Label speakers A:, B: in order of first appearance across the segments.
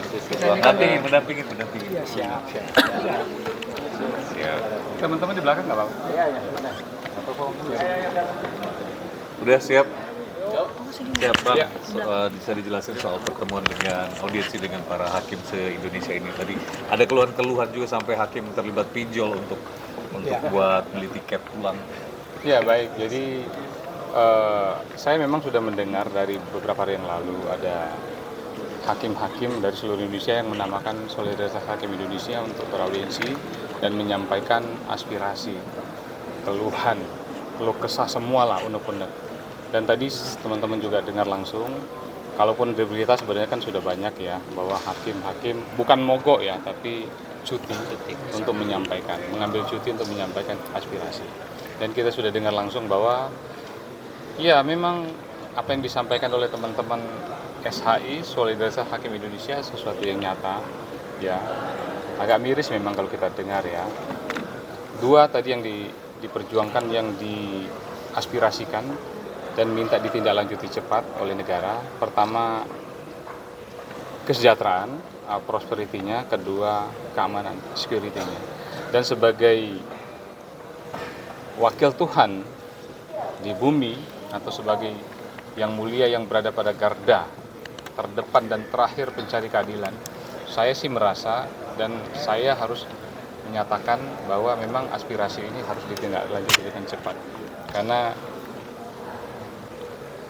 A: mendampingi.
B: Iya, siap.
A: Siap.
C: Teman-teman di belakang nggak apa-apa?
B: Iya, mana?
A: Udah siap? Siap Bang. Bisa dijelasin soal pertemuan dengan audiensi dengan para hakim se-Indonesia ini tadi. Ada keluhan-keluhan juga sampai hakim terlibat pinjol untuk buat beli tiket pulang.
C: Ya baik, jadi saya memang sudah mendengar dari beberapa hari yang lalu ada hakim-hakim dari seluruh Indonesia yang menamakan Solidaritas Hakim Indonesia untuk beraudiensi dan menyampaikan aspirasi, keluhan, keluh kesah semua lah unek-unek. Dan tadi teman-teman juga dengar langsung, kalaupun di berita sebenarnya kan sudah banyak ya, bahwa hakim-hakim bukan mogok ya, tapi cuti untuk menyampaikan, mengambil cuti untuk menyampaikan aspirasi. Dan kita sudah dengar langsung bahwa ya memang apa yang disampaikan oleh teman-teman SHI, Solidaritas Hakim Indonesia, sesuatu yang nyata, ya agak miris memang kalau kita dengar ya. Dua tadi yang diperjuangkan, yang diaspirasikan dan minta ditindaklanjuti cepat oleh negara. Pertama, kesejahteraan, prosperity-nya. Kedua, keamanan, security-nya. Dan sebagai wakil Tuhan di bumi, atau sebagai yang mulia yang berada pada garda terdepan dan terakhir pencari keadilan, saya sih merasa dan saya harus menyatakan bahwa memang aspirasi ini harus ditindaklanjuti dengan cepat, karena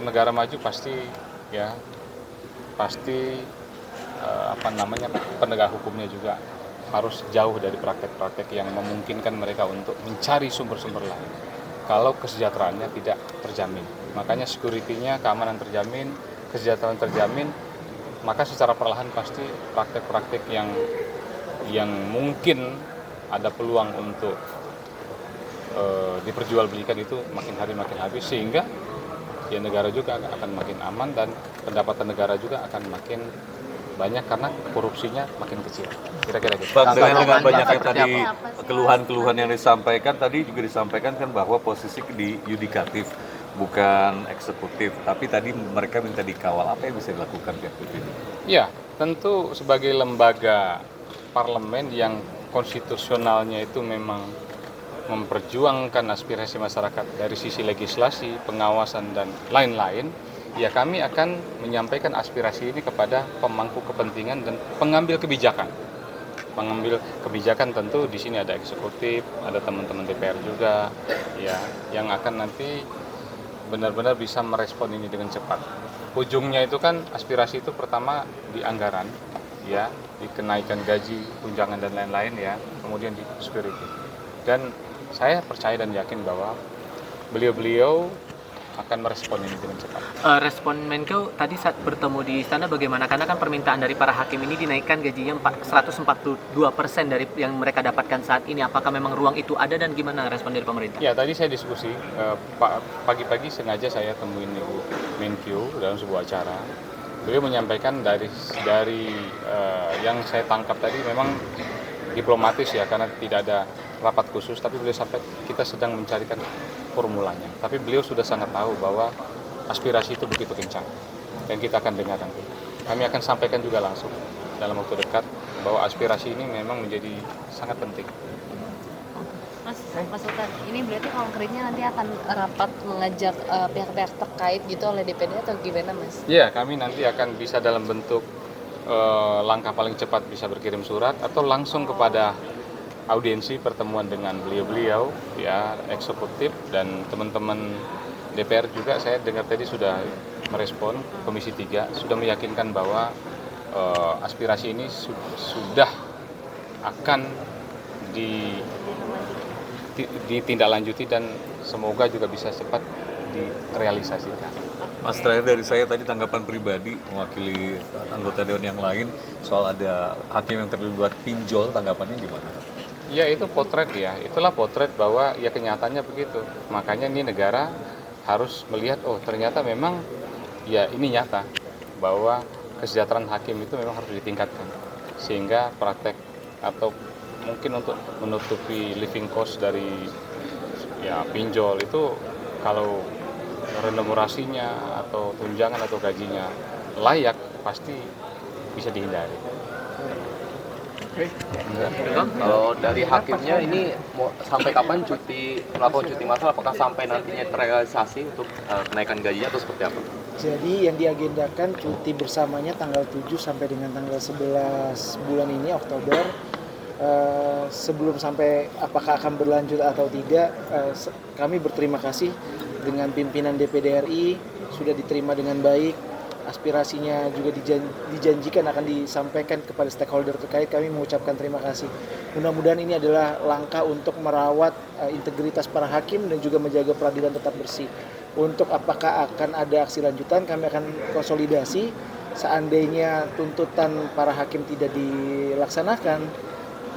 C: negara maju pasti penegak hukumnya juga harus jauh dari praktek-praktek yang memungkinkan mereka untuk mencari sumber-sumber lain kalau kesejahteraannya tidak terjamin. Makanya security-nya, keamanan terjamin, kesejahteraan terjamin, maka secara perlahan pasti praktek-praktek yang mungkin ada peluang untuk diperjualbelikan itu makin hari makin habis, sehingga ya negara juga akan makin aman dan pendapatan negara juga akan makin banyak karena korupsinya makin kecil. Kira-kira gitu.
A: Bang, dengan banyaknya tadi keluhan-keluhan yang disampaikan, tadi juga disampaikan kan bahwa posisi di yudikatif bukan eksekutif, tapi tadi mereka minta dikawal. Apa yang bisa dilakukan pihak ini?
C: Ya, tentu sebagai lembaga parlemen yang konstitusionalnya itu memang memperjuangkan aspirasi masyarakat dari sisi legislasi, pengawasan, dan lain-lain, ya kami akan menyampaikan aspirasi ini kepada pemangku kepentingan dan pengambil kebijakan. Pengambil kebijakan tentu di sini ada eksekutif, ada teman-teman DPR juga, ya, yang akan nanti benar-benar bisa merespon ini dengan cepat. Ujungnya itu kan aspirasi itu pertama di anggaran, ya, di kenaikan gaji, tunjangan dan lain-lain ya, kemudian di security. Dan saya percaya dan yakin bahwa beliau-beliau akan merespon ini dengan cepat.
D: Respon Menko tadi saat bertemu di istana bagaimana? Karena kan permintaan dari para hakim ini dinaikkan gajinya 142% dari yang mereka dapatkan saat ini. Apakah memang ruang itu ada dan gimana respon dari pemerintah?
C: Ya, tadi saya diskusi, pagi-pagi sengaja saya temuin Ibu Menkyu dalam sebuah acara. Beliau menyampaikan dari yang saya tangkap tadi memang diplomatis ya, karena tidak ada rapat khusus, tapi beliau sampai kita sedang mencarikan formulanya. Tapi beliau sudah sangat tahu bahwa aspirasi itu begitu kencang dan kita akan dengar nanti. Kami akan sampaikan juga langsung dalam waktu dekat bahwa aspirasi ini memang menjadi sangat penting.
E: Mas Sultan, ini berarti konkretnya nanti akan rapat mengajak pihak-pihak terkait gitu oleh DPD atau gimana, Mas?
C: Ya, kami nanti akan bisa dalam bentuk langkah paling cepat bisa berkirim surat atau langsung kepada audiensi pertemuan dengan beliau-beliau, ya, eksekutif dan teman-teman DPR juga. Saya dengar tadi sudah merespon, Komisi 3 sudah meyakinkan bahwa aspirasi ini sudah akan ditindaklanjuti dan semoga juga bisa cepat direalisasikan.
A: Mas, terakhir dari saya tadi tanggapan pribadi mewakili anggota Dewan yang lain soal ada hakim yang terlibat pinjol, tanggapannya gimana?
C: Ya, itu potret ya, itulah potret bahwa ya kenyataannya begitu. Makanya ini negara harus melihat, oh ternyata memang ya ini nyata bahwa kesejahteraan hakim itu memang harus ditingkatkan. Sehingga praktek atau mungkin untuk menutupi living cost dari ya pinjol itu, kalau remunerasinya atau tunjangan atau gajinya layak, pasti bisa dihindari.
B: Kalau dari hakimnya ini mau sampai kapan melakukan cuti massal? Apakah sampai nantinya terrealisasi untuk kenaikan gajinya atau seperti apa?
F: Jadi yang diagendakan cuti bersamanya tanggal 7 sampai dengan tanggal 11 bulan ini Oktober. Sebelum sampai apakah akan berlanjut atau tidak, kami berterima kasih dengan pimpinan DPD RI sudah diterima dengan baik. Aspirasinya juga dijanjikan akan disampaikan kepada stakeholder terkait. Kami mengucapkan terima kasih. Mudah-mudahan ini adalah langkah untuk merawat integritas para hakim dan juga menjaga peradilan tetap bersih. Untuk apakah akan ada aksi lanjutan, kami akan konsolidasi. Seandainya tuntutan para hakim tidak dilaksanakan,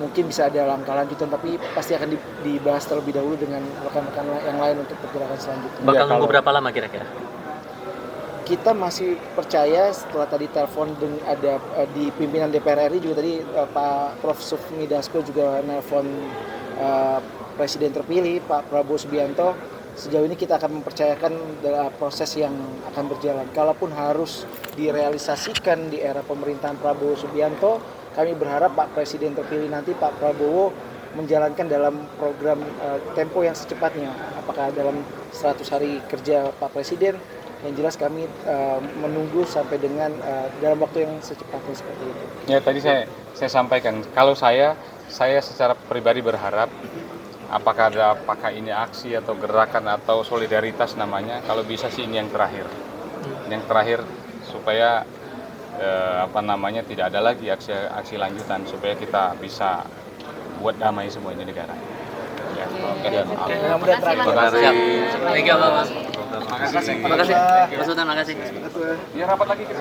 F: mungkin bisa ada langkah lanjutan, tapi pasti akan dibahas terlebih dahulu dengan rekan-rekan yang lain untuk pergerakan selanjutnya.
D: Bakal nunggu berapa lama kira-kira?
F: Kita masih percaya setelah tadi telepon ada di pimpinan DPR RI juga tadi Pak Prof. Sufmi Dasko juga nelpon Presiden terpilih Pak Prabowo Subianto. Sejauh ini kita akan mempercayakan proses yang akan berjalan. Kalaupun harus direalisasikan di era pemerintahan Prabowo Subianto, kami berharap Pak Presiden terpilih nanti Pak Prabowo menjalankan dalam program tempo yang secepatnya. Apakah dalam 100 hari kerja Pak Presiden? Yang jelas kami menunggu sampai dengan dalam waktu yang secepatnya seperti itu.
C: Ya tadi saya sampaikan, kalau saya secara pribadi berharap apakah ini aksi atau gerakan atau solidaritas namanya, kalau bisa sih ini yang terakhir. Yang terakhir supaya tidak ada lagi aksi lanjutan, supaya kita bisa buat damai semua ini negara. Ya, oke.
F: Mudah-mudahan terakhir.
D: Terima kasih. Terima kasih. Mas Sultan, terima kasih.
C: Ya rapat lagi kita.